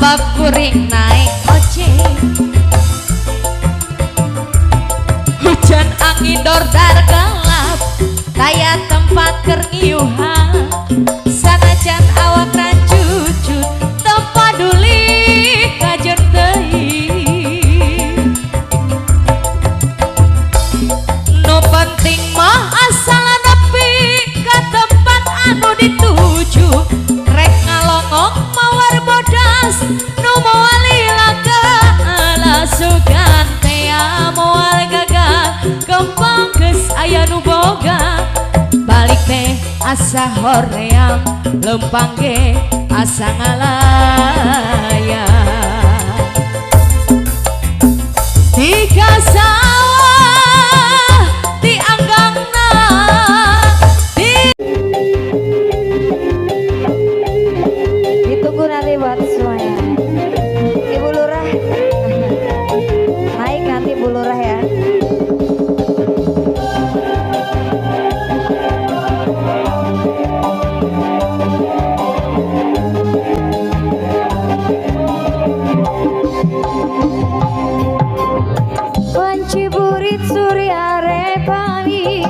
tambah kuring naik ojek. Hujan angin dordar gelap kayak tempat kerniuhan. Sanajan awak rancucut tempat duli kajen deui. No penting mah asal nepi ka tempat anu dituju. Rek ngalongok mawar bodas nu moal lila kelasukan tea moal gagal kembang geus aya nu boga. Balik teh asa hoream lempang ge asa ngalaya. Tiga sawah di anggangna ditunggu nanti buat semuanya. Ibu Lurah naik nanti Ibu Lurah ya. Ciburit surya repami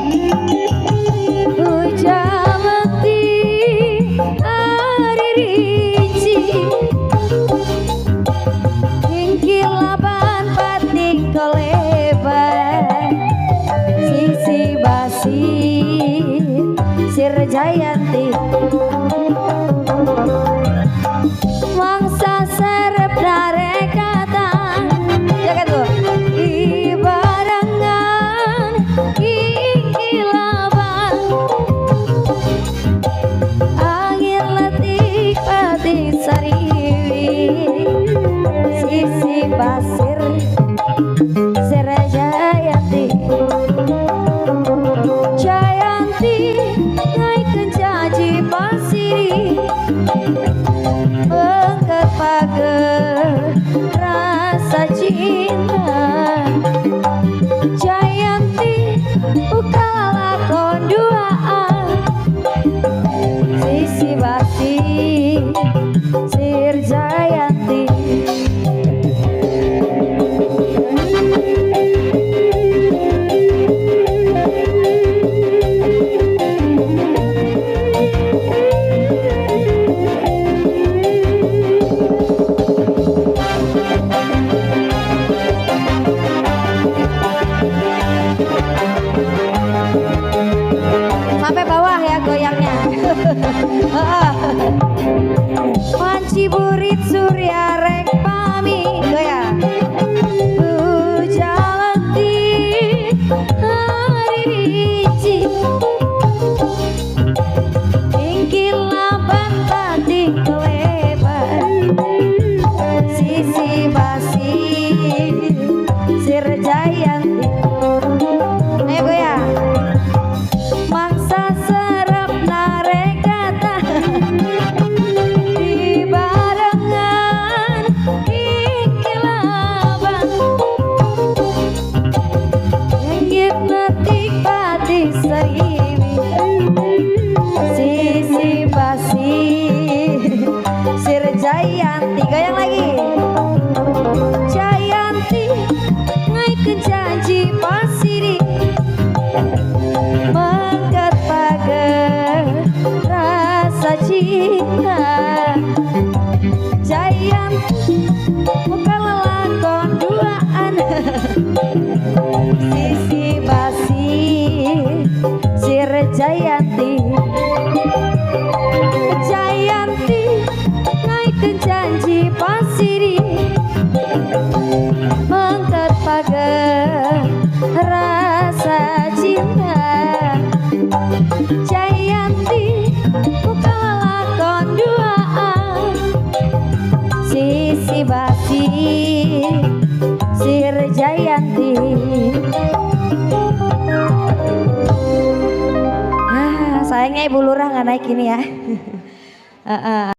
hujamati ari rinci hingkilaban pating keleban sisi basi sir jayanti mangsa serep narekatan jaga tuh sisi basir Jayanti Jayanti naikkan janji pasiri bengket pager rasa cinta. Jayanti buka lakon duaan sisi basi sir Jayanti. Sampai bawah ya goyangnya. Ciburit surya rek pami goyang. Jalanti hari rinci hingkilaban pating keleban sisi basi sir Jayanti. Ayo goyang. Mangsa serep narekata di barengan ikilaban yenggit netik pati seriwi sisi basi sir Jayanti. Goyang lagi. Jayanti ngaikeun janji pasiri mangkat pager rasa cinta. Jayanti bukan lelakon duaan sisi basi sir Jayanti. Jayanti naikkan janji pasiri mangkat pager rasa cinta. Jayanti bukan lakon duaan sisi basi sir Jayanti. Sayangnya Ibu Lurah nggak naik ini ya.